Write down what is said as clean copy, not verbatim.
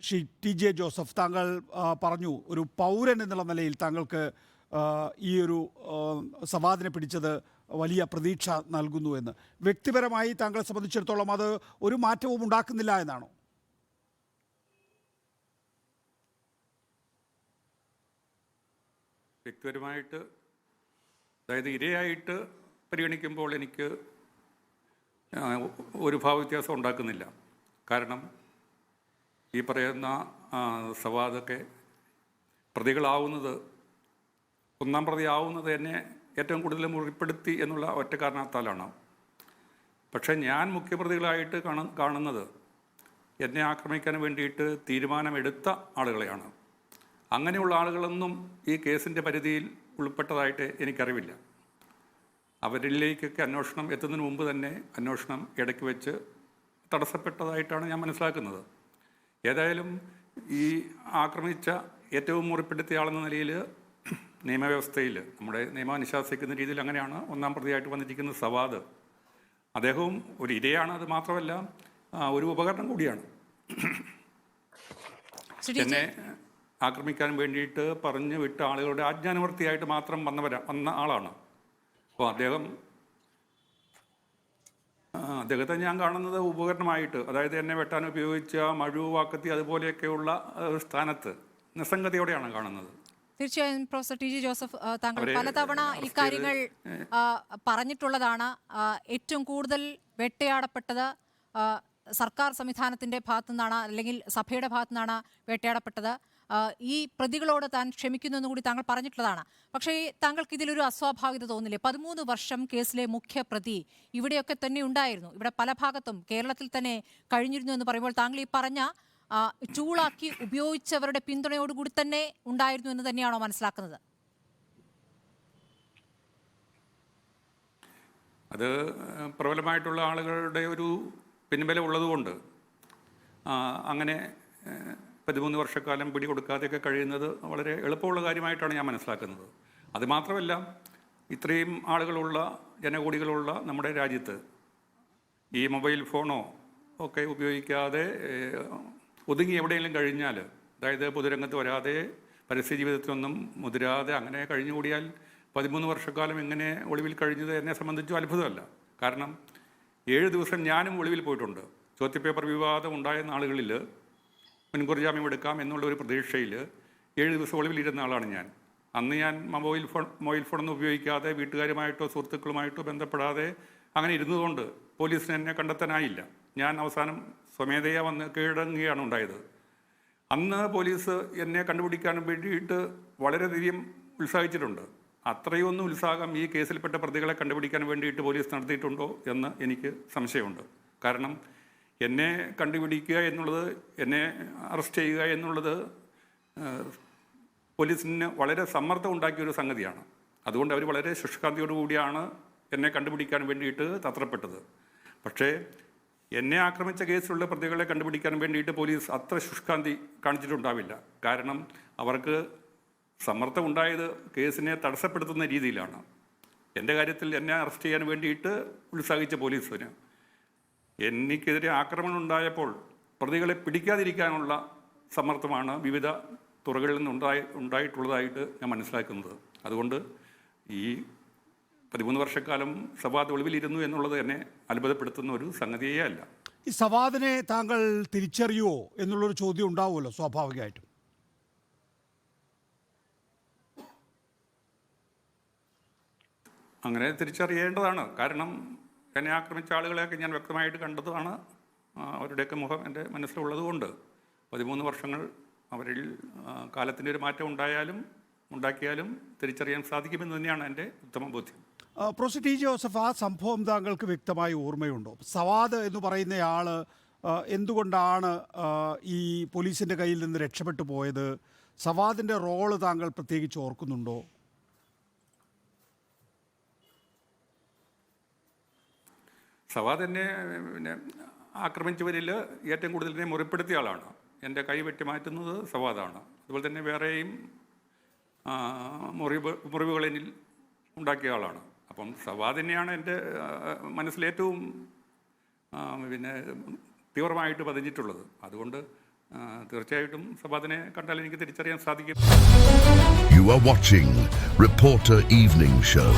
Shri TJ Joseph, താങ്കൾ പറഞ്ഞു ഒരു പൗരൻ എന്നുള്ള നിലയിൽ താങ്കൾക്ക് ഈ ഒരു സവാദിനെ പിടിച്ചത് വലിയ പ്രതീക്ഷ നൽകുന്നു എന്ന്. വ്യക്തിപരമായി താങ്കളെ സംബന്ധിച്ചിടത്തോളം അത് ഒരു മാറ്റവും ഉണ്ടാക്കുന്നില്ല എന്നാണോ? വ്യക്തിപരമായിട്ട്, അതായത് ഇരയായിട്ട് പരിഗണിക്കുമ്പോൾ എനിക്ക് ഒരു ഭാവവ്യത്യാസം ഉണ്ടാക്കുന്നില്ല. കാരണം ഈ പറയുന്ന സവാദൊക്കെ പ്രതികളാവുന്നത്, ഒന്നാം പ്രതി ആവുന്നത് എന്നെ ഏറ്റവും കൂടുതൽ മുറിപ്പെടുത്തി എന്നുള്ള ഒറ്റ കാരണത്താലാണ്. പക്ഷേ ഞാൻ മുഖ്യപ്രതികളായിട്ട് കാണുന്നത് എന്നെ ആക്രമിക്കാൻ വേണ്ടിയിട്ട് തീരുമാനമെടുത്ത ആളുകളെയാണ്. അങ്ങനെയുള്ള ആളുകളൊന്നും ഈ കേസിൻ്റെ പരിധിയിൽ ഉൾപ്പെട്ടതായിട്ട് എനിക്കറിവില്ല. അവരിലേക്കൊക്കെ അന്വേഷണം എത്തുന്നതിന് മുമ്പ് തന്നെ അന്വേഷണം ഇടയ്ക്ക് വെച്ച് തടസ്സപ്പെട്ടതായിട്ടാണ് ഞാൻ മനസ്സിലാക്കുന്നത്. ഏതായാലും ഈ ആക്രമിച്ച ഏറ്റവും മുറിപ്പെടുത്തിയ ആളെന്ന നിലയിൽ നിയമവ്യവസ്ഥയിൽ നമ്മുടെ നിയമം അനുശാസിക്കുന്ന രീതിയിൽ അങ്ങനെയാണ് ഒന്നാം പ്രതിയായിട്ട് വന്നിരിക്കുന്ന സവാദ്. അദ്ദേഹവും ഒരു ഇരയാണ്, അത് മാത്രമല്ല ഒരു ഉപകരണം കൂടിയാണ്. എന്നെ ആക്രമിക്കാൻ വേണ്ടിയിട്ട് പറഞ്ഞു വിട്ട ആളുകളുടെ ആജ്ഞാനുവർത്തിയായിട്ട് മാത്രം വന്ന ആളാണ്. അപ്പോൾ അദ്ദേഹത്തെ ഞാൻ കാണുന്നത് ഉപകരണമായിട്ട്, അതായത് എന്നെ വെട്ടാൻ ഉപയോഗിച്ച മഴു, വാക്കത്തി അതുപോലെയൊക്കെയുള്ള സ്ഥാനത്ത് നിസ്സംഗതയോടെയാണ് കാണുന്നത്. തീർച്ചയായും പ്രൊഫസർ TJ ജോസഫ്, താങ്കൾ പലതവണ ഈ കാര്യങ്ങൾ പറഞ്ഞിട്ടുള്ളതാണ്. ഏറ്റവും കൂടുതൽ വേട്ടയാടപ്പെട്ടത് സർക്കാർ സംവിധാനത്തിൻ്റെ ഭാഗത്തു നിന്നാണ്, അല്ലെങ്കിൽ സഭയുടെ ഭാഗത്തു നിന്നാണ് വേട്ടയാടപ്പെട്ടത്. ഈ പ്രതികളോട് താൻ ക്ഷമിക്കുന്നു കൂടി താങ്കൾ പറഞ്ഞിട്ടുള്ളതാണ്. പക്ഷേ താങ്കൾക്ക് ഇതിലൊരു അസ്വാഭാവികത തോന്നില്ലേ? 13 വർഷം കേസിലെ മുഖ്യ പ്രതി ഇവിടെയൊക്കെ തന്നെ ഉണ്ടായിരുന്നു, ഇവിടെ പല ഭാഗത്തും കേരളത്തിൽ തന്നെ കഴിഞ്ഞിരുന്നു എന്ന് പറയുമ്പോൾ താങ്കൾ ഈ പറഞ്ഞ ചൂളാക്കി ഉപയോഗിച്ചവരുടെ പിന്തുണയോടുകൂടി തന്നെ ഉണ്ടായിരുന്നു എന്ന് തന്നെയാണോ മനസ്സിലാക്കുന്നത്? അത് പ്രബലമായിട്ടുള്ള ആളുകളുടെ ഒരു പിൻബലം ഉള്ളതുകൊണ്ട് അങ്ങനെ 13 വർഷക്കാലം പിടികൊടുക്കാതെയൊക്കെ കഴിയുന്നത് വളരെ എളുപ്പമുള്ള കാര്യമായിട്ടാണ് ഞാൻ മനസ്സിലാക്കുന്നത്. അതുമാത്രമല്ല, ഇത്രയും ആളുകളുള്ള, ജനകോടികളുള്ള നമ്മുടെ രാജ്യത്ത് ഈ മൊബൈൽ ഫോണോ ഒക്കെ ഉപയോഗിക്കാതെ ഒതുങ്ങി എവിടെയെങ്കിലും കഴിഞ്ഞാൽ, അതായത് പൊതുരംഗത്ത് വരാതെ പരസ്യ ജീവിതത്തിലൊന്നും മുതിരാതെ അങ്ങനെ കഴിഞ്ഞുകൂടിയാൽ 13 വർഷക്കാലം എങ്ങനെ ഒളിവിൽ കഴിഞ്ഞത് എന്നെ സംബന്ധിച്ചും അത്ഭുതമല്ല. കാരണം 7 ദിവസം ഞാനും ഒളിവിൽ പോയിട്ടുണ്ട്. ചോദ്യപേപ്പർ വിവാദം ഉണ്ടായ നാളുകളിൽ മുൻകൂർ ജാമ്യം എടുക്കാം എന്നുള്ള ഒരു പ്രതീക്ഷയിൽ 7 ദിവസം ഒളിവിലിരുന്ന ആളാണ് ഞാൻ. അന്ന് ഞാൻ മൊബൈൽ ഫോണൊന്നും ഉപയോഗിക്കാതെ വീട്ടുകാരുമായിട്ടോ സുഹൃത്തുക്കളുമായിട്ടോ ബന്ധപ്പെടാതെ അങ്ങനെ ഇരുന്നതുകൊണ്ട് പോലീസിന് എന്നെ കണ്ടെത്താനായില്ല. ഞാൻ അവസാനം സ്വമേധയാ വന്ന് കീഴടങ്ങുകയാണ് ഉണ്ടായത്. അന്ന് പോലീസ് എന്നെ കണ്ടുപിടിക്കാൻ വേണ്ടിയിട്ട് വളരെയധികം ഉത്സാഹിച്ചിട്ടുണ്ട്. അത്രയൊന്നും ഉത്സാഹം ഈ കേസിൽപ്പെട്ട പ്രതികളെ കണ്ടുപിടിക്കാൻ വേണ്ടിയിട്ട് പോലീസ് നടത്തിയിട്ടുണ്ടോ എന്ന് എനിക്ക് സംശയമുണ്ട്. കാരണം എന്നെ കണ്ടുപിടിക്കുക എന്നുള്ളത്, എന്നെ അറസ്റ്റ് ചെയ്യുക എന്നുള്ളത് പോലീസിന് വളരെ സമ്മർദ്ദം ഉണ്ടാക്കിയൊരു സംഗതിയാണ്. അതുകൊണ്ട് അവർ വളരെ ശുഷ്കാന്തിയോടുകൂടിയാണ് എന്നെ കണ്ടുപിടിക്കാൻ വേണ്ടിയിട്ട് തത്രപ്പെട്ടത്. പക്ഷേ എന്നെ ആക്രമിച്ച കേസിലുള്ള പ്രതികളെ കണ്ടുപിടിക്കാൻ വേണ്ടിയിട്ട് പോലീസ് അത്ര ശുഷ്കാന്തി കാണിച്ചിട്ടുണ്ടാവില്ല. കാരണം അവർക്ക് സമ്മർദ്ദം ഉണ്ടായത് കേസിനെ തടസ്സപ്പെടുത്തുന്ന രീതിയിലാണ്. എൻ്റെ കാര്യത്തിൽ എന്നെ അറസ്റ്റ് ചെയ്യാൻ വേണ്ടിയിട്ട് ഉത്സാഹിച്ച പോലീസിന് എനിക്കെതിരെ ആക്രമണം ഉണ്ടായപ്പോൾ പ്രതികളെ പിടിക്കാതിരിക്കാനുള്ള സമ്മർദ്ദമാണ് വിവിധ തുറകളിൽ നിന്ന് ഉണ്ടായിട്ടുള്ളതായിട്ട് ഞാൻ മനസ്സിലാക്കുന്നത്. അതുകൊണ്ട് ഈ 13 വർഷക്കാലം സവാദ് ഒളിവിലിരുന്നു എന്നുള്ളത് എന്നെ അത്ഭുതപ്പെടുത്തുന്ന ഒരു സംഗതിയേ അല്ല. ഈ സവാദിനെ താങ്കൾ തിരിച്ചറിയുമോ എന്നുള്ളൊരു ചോദ്യം ഉണ്ടാവുമല്ലോ സ്വാഭാവികമായിട്ടും. അങ്ങനെ തിരിച്ചറിയേണ്ടതാണ്. കാരണം എന്നെ ആക്രമിച്ച ആളുകളെയൊക്കെ ഞാൻ വ്യക്തമായിട്ട് കണ്ടതാണ്. അവരുടെയൊക്കെ മുഖം എൻ്റെ മനസ്സിലുള്ളത് കൊണ്ട് 13 വർഷങ്ങൾ അവരിൽ കാലത്തിൻ്റെ ഒരു മാറ്റം ഉണ്ടാക്കിയാലും തിരിച്ചറിയാൻ സാധിക്കുമെന്ന് തന്നെയാണ് എൻ്റെ ഉത്തമ ബോധ്യം. പ്രൊഫസർ TJ ജോസഫ്, ആ സംഭവം താങ്കൾക്ക് വ്യക്തമായി ഓർമ്മയുണ്ടോ? സവാദ് എന്ന് പറയുന്നയാൾ എന്തുകൊണ്ടാണ് ഈ പോലീസിൻ്റെ കയ്യിൽ നിന്ന് രക്ഷപ്പെട്ടു പോയത്? സവാദിൻ്റെ റോള് താങ്കൾ പ്രത്യേകിച്ച് ഓർക്കുന്നുണ്ടോ? സവാദ് എന്നെ ആക്രമിച്ചവരിൽ ഏറ്റവും കൂടുതൽ എന്നെ മുറിപ്പെടുത്തിയ ആളാണ്. എൻ്റെ കൈ വെട്ടി മാറ്റുന്നത് സവാദാണ്. അതുപോലെ തന്നെ വേറെയും മുറിവുകൾ എന്നിൽ ഉണ്ടാക്കിയ ആളാണ്. അപ്പം സവാദ് തന്നെയാണ് എൻ്റെ മനസ്സിലേറ്റവും തീവ്രമായിട്ട് പതിഞ്ഞിട്ടുള്ളത്. അതുകൊണ്ട് തീർച്ചയായിട്ടും സബാദിനെ കണ്ടാൽ എനിക്ക് തിരിച്ചറിയാൻ സാധിക്കും. You are watching Reporter Evening Show.